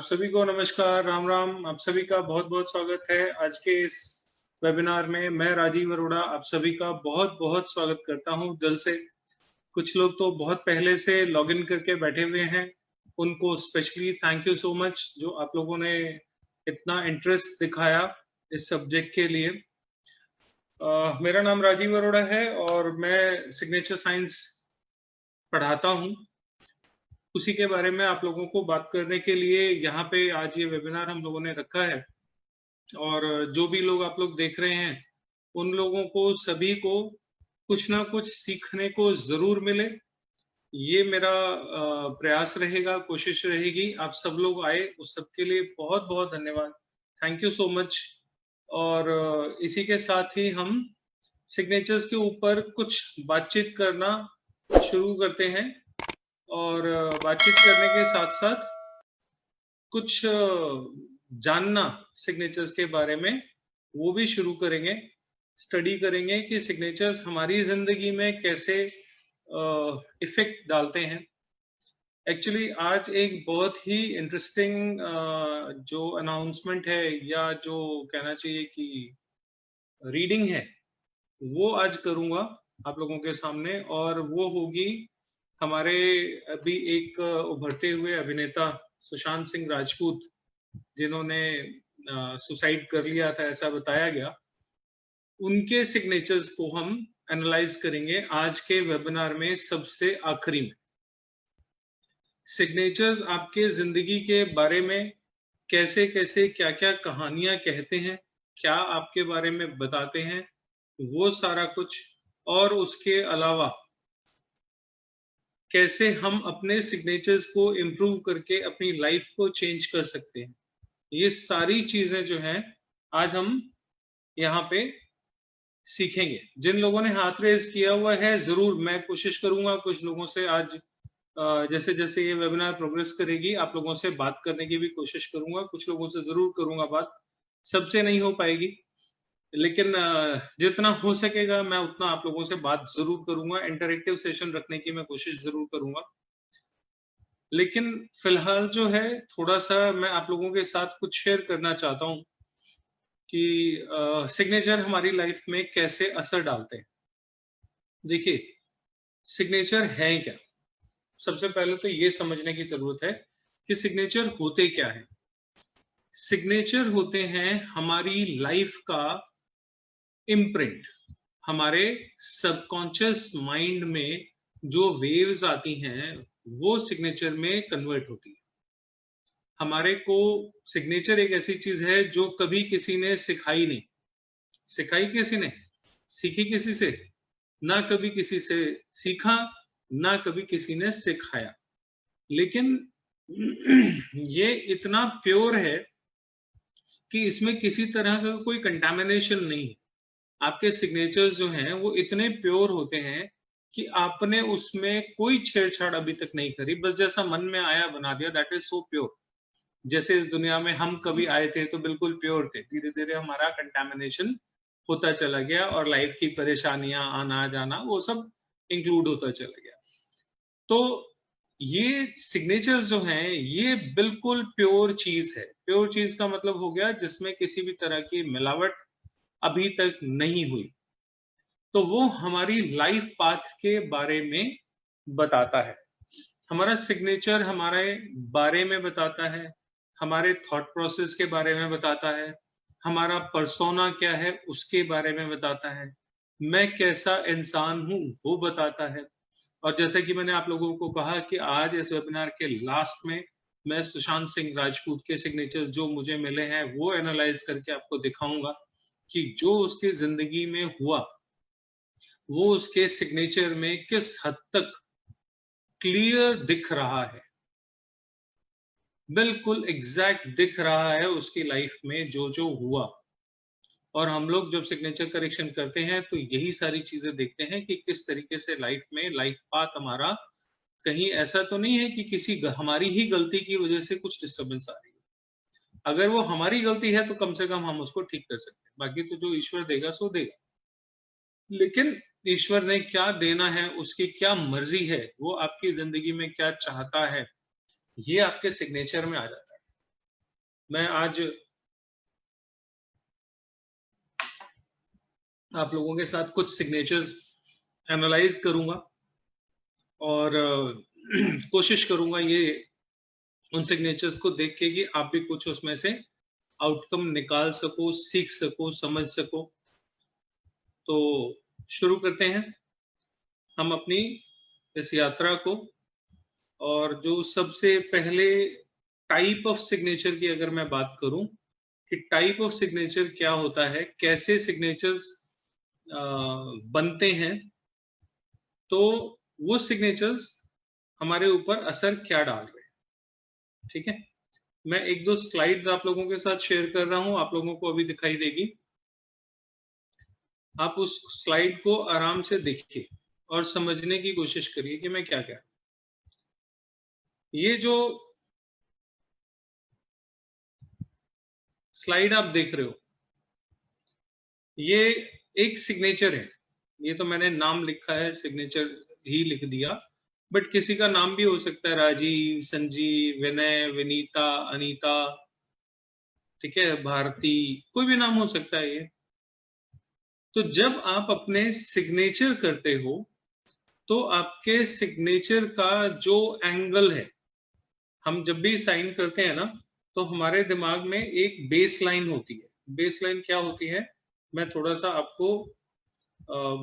सभी को नमस्कार, राम राम। आप सभी का बहुत बहुत स्वागत है आज के इस वेबिनार में। मैं राजीव अरोड़ा आप सभी का बहुत बहुत स्वागत करता हूं दिल से। कुछ लोग तो बहुत पहले से लॉग इन करके बैठे हुए हैं, उनको specially thank you so much जो आप लोगों ने इतना इंटरेस्ट दिखाया इस सब्जेक्ट के लिए। मेरा नाम राजीव अरोड़ा है और मैं सिग्नेचर साइंस पढ़ाता हूं। उसी के बारे में आप लोगों को बात करने के लिए यहाँ पे आज ये वेबिनार हम लोगों ने रखा है। और जो भी लोग आप लोग देख रहे हैं उन लोगों को सभी को कुछ ना कुछ सीखने को जरूर मिले, ये मेरा प्रयास रहेगा, कोशिश रहेगी। आप सब लोग आए उस सब के लिए बहुत बहुत धन्यवाद, थैंक यू सो मच। और इसी के साथ ही हम सिग्नेचर्स के ऊपर कुछ बातचीत करना शुरू करते हैं और बातचीत करने के साथ साथ कुछ जानना सिग्नेचर्स के बारे में वो भी शुरू करेंगे। स्टडी करेंगे कि सिग्नेचर्स हमारी जिंदगी में कैसे इफेक्ट डालते हैं। एक्चुअली आज एक बहुत ही इंटरेस्टिंग जो अनाउंसमेंट है या जो कहना चाहिए कि रीडिंग है वो आज करूंगा आप लोगों के सामने। और वो होगी हमारे अभी एक उभरते हुए अभिनेता सुशांत सिंह राजपूत, जिन्होंने सुसाइड कर लिया था ऐसा बताया गया, उनके सिग्नेचर्स को हम एनालाइज करेंगे आज के वेबिनार में सबसे आखिरी में। सिग्नेचर्स आपके जिंदगी के बारे में कैसे कैसे क्या क्या कहानियां कहते हैं, क्या आपके बारे में बताते हैं, वो सारा कुछ। और उसके अलावा कैसे हम अपने सिग्नेचर्स को इम्प्रूव करके अपनी लाइफ को चेंज कर सकते हैं, ये सारी चीजें जो हैं आज हम यहाँ पे सीखेंगे। जिन लोगों ने हाथ रेज किया हुआ है जरूर मैं कोशिश करूंगा कुछ लोगों से आज जैसे जैसे ये वेबिनार प्रोग्रेस करेगी आप लोगों से बात करने की भी कोशिश करूंगा। कुछ लोगों से जरूर करूंगा बात, सबसे नहीं हो पाएगी लेकिन जितना हो सकेगा मैं उतना आप लोगों से बात जरूर करूंगा। इंटरेक्टिव सेशन रखने की मैं कोशिश जरूर करूंगा। लेकिन फिलहाल जो है थोड़ा सा मैं आप लोगों के साथ कुछ शेयर करना चाहता हूं कि सिग्नेचर हमारी लाइफ में कैसे असर डालते हैं। देखिए, सिग्नेचर है क्या? सबसे पहले तो ये समझने की जरूरत है कि सिग्नेचर होते क्या है। सिग्नेचर होते हैं हमारी लाइफ का इम्प्रिंट। हमारे सबकॉन्शियस माइंड में जो वेव्स आती हैं वो सिग्नेचर में कन्वर्ट होती है। हमारे को सिग्नेचर एक ऐसी चीज है जो कभी किसी ने सिखाई नहीं। सिखाई किसी ने? सीखी किसी से? ना कभी किसी से सीखा, ना कभी किसी ने सिखाया। लेकिन ये इतना प्योर है कि इसमें किसी तरह का कोई कंटामिनेशन नहीं है। आपके सिग्नेचर्स जो हैं वो इतने प्योर होते हैं कि आपने उसमें कोई छेड़छाड़ अभी तक नहीं करी, बस जैसा मन में आया बना दिया। That is so pure. जैसे इस दुनिया में हम कभी आए थे तो बिल्कुल प्योर थे, धीरे धीरे हमारा कंटामिनेशन होता चला गया और लाइफ की परेशानियां, आना जाना, वो सब इंक्लूड होता चला गया। तो ये सिग्नेचर्स जो हैं ये बिल्कुल प्योर चीज है। प्योर चीज का मतलब हो गया जिसमें किसी भी तरह की मिलावट अभी तक नहीं हुई। तो वो हमारी लाइफ पाथ के बारे में बताता है। हमारा सिग्नेचर हमारे बारे में बताता है, हमारे थॉट प्रोसेस के बारे में बताता है, हमारा पर्सोना क्या है उसके बारे में बताता है, मैं कैसा इंसान हूं वो बताता है। और जैसे कि मैंने आप लोगों को कहा कि आज इस वेबिनार के लास्ट में मैं सुशांत सिंह राजपूत के सिग्नेचर जो मुझे मिले हैं वो एनालाइज करके आपको दिखाऊंगा कि जो उसकी जिंदगी में हुआ वो उसके सिग्नेचर में किस हद तक क्लियर दिख रहा है, बिल्कुल एग्जैक्ट दिख रहा है उसकी लाइफ में जो जो हुआ। और हम लोग जब सिग्नेचर करेक्शन करते हैं तो यही सारी चीजें देखते हैं कि किस तरीके से लाइफ में लाइफ पाथ हमारा, कहीं ऐसा तो नहीं है कि किसी हमारी ही गलती की वजह से कुछ डिस्टर्बेंस आ रही है। अगर वो हमारी गलती है तो कम से कम हम उसको ठीक कर सकते हैं, बाकी तो जो ईश्वर देगा सो देगा। लेकिन ईश्वर ने क्या देना है, उसकी क्या मर्जी है, वो आपकी जिंदगी में क्या चाहता है, ये आपके सिग्नेचर में आ जाता है। मैं आज आप लोगों के साथ कुछ सिग्नेचर्स एनालाइज करूंगा और कोशिश करूंगा ये उन सिग्नेचर्स को देख के कि आप भी कुछ उसमें से आउटकम निकाल सको, सीख सको, समझ सको। तो शुरू करते हैं हम अपनी इस यात्रा को। और जो सबसे पहले टाइप ऑफ सिग्नेचर की अगर मैं बात करूं कि टाइप ऑफ सिग्नेचर क्या होता है, कैसे सिग्नेचर्स बनते हैं, तो वो सिग्नेचर्स हमारे ऊपर असर क्या डाल रहे हैं। ठीक है, मैं एक दो स्लाइड्स आप लोगों के साथ शेयर कर रहा हूं, आप लोगों को अभी दिखाई देगी। आप उस स्लाइड को आराम से देखिए और समझने की कोशिश करिए कि मैं क्या कह रहा हूं। ये जो स्लाइड आप देख रहे हो, ये एक सिग्नेचर है। ये तो मैंने नाम लिखा है, सिग्नेचर ही लिख दिया, बट किसी का नाम भी हो सकता है, राजीव, संजीव, विनय, विनीता, अनीता, ठीक है, भारती, कोई भी नाम हो सकता है ये। तो जब आप अपने सिग्नेचर करते हो तो आपके सिग्नेचर का जो एंगल है, हम जब भी साइन करते हैं ना, तो हमारे दिमाग में एक बेस लाइन होती है। बेस लाइन क्या होती है, मैं थोड़ा सा आपको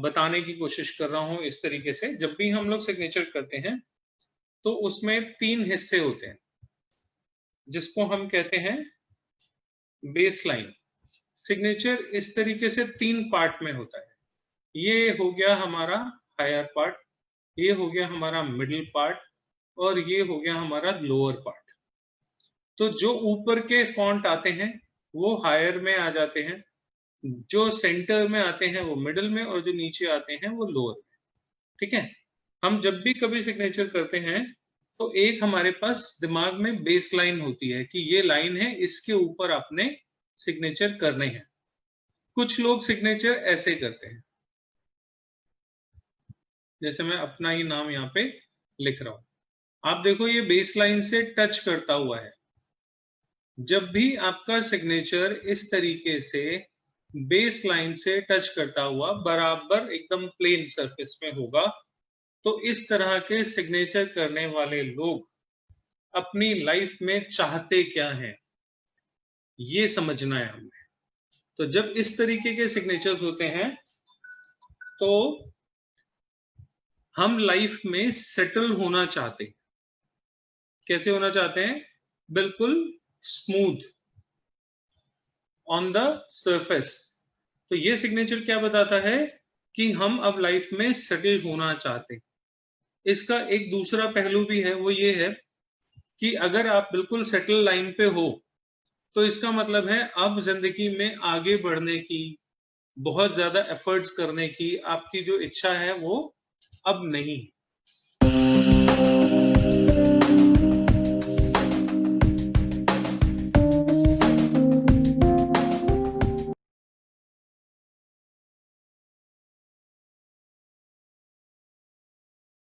बताने की कोशिश कर रहा हूं इस तरीके से। जब भी हम लोग सिग्नेचर करते हैं तो उसमें 3 हिस्से होते हैं जिसको हम कहते हैं बेस लाइन। सिग्नेचर इस तरीके से 3 पार्ट में होता है। ये हो गया हमारा हायर पार्ट, ये हो गया हमारा मिडिल पार्ट, और ये हो गया हमारा लोअर पार्ट। तो जो ऊपर के फॉन्ट आते हैं वो हायर में आ जाते हैं, जो सेंटर में आते हैं वो मिडिल में, और जो नीचे आते हैं वो लोअर में। ठीक है, हम जब भी कभी सिग्नेचर करते हैं तो एक हमारे पास दिमाग में बेस लाइन होती है कि ये लाइन है, इसके ऊपर आपने सिग्नेचर करने हैं। कुछ लोग सिग्नेचर ऐसे करते हैं, जैसे मैं अपना ही नाम यहाँ पे लिख रहा हूं। आप देखो ये बेस लाइन से टच करता हुआ है। जब भी आपका सिग्नेचर इस तरीके से बेस लाइन से टच करता हुआ बराबर एकदम प्लेन सरफेस में होगा, तो इस तरह के सिग्नेचर करने वाले लोग अपनी लाइफ में चाहते क्या हैं, ये समझना है हमें। तो जब इस तरीके के सिग्नेचर्स होते हैं तो हम लाइफ में सेटल होना चाहते हैं। कैसे होना चाहते हैं, बिल्कुल स्मूथ ऑन द सरफेस। तो ये सिग्नेचर क्या बताता है कि हम अब लाइफ में सेटल होना चाहते हैं। इसका एक दूसरा पहलू भी है, वो ये है कि अगर आप बिल्कुल सेटल लाइन पे हो तो इसका मतलब है अब जिंदगी में आगे बढ़ने की, बहुत ज्यादा एफर्ट्स करने की आपकी जो इच्छा है वो अब नहीं।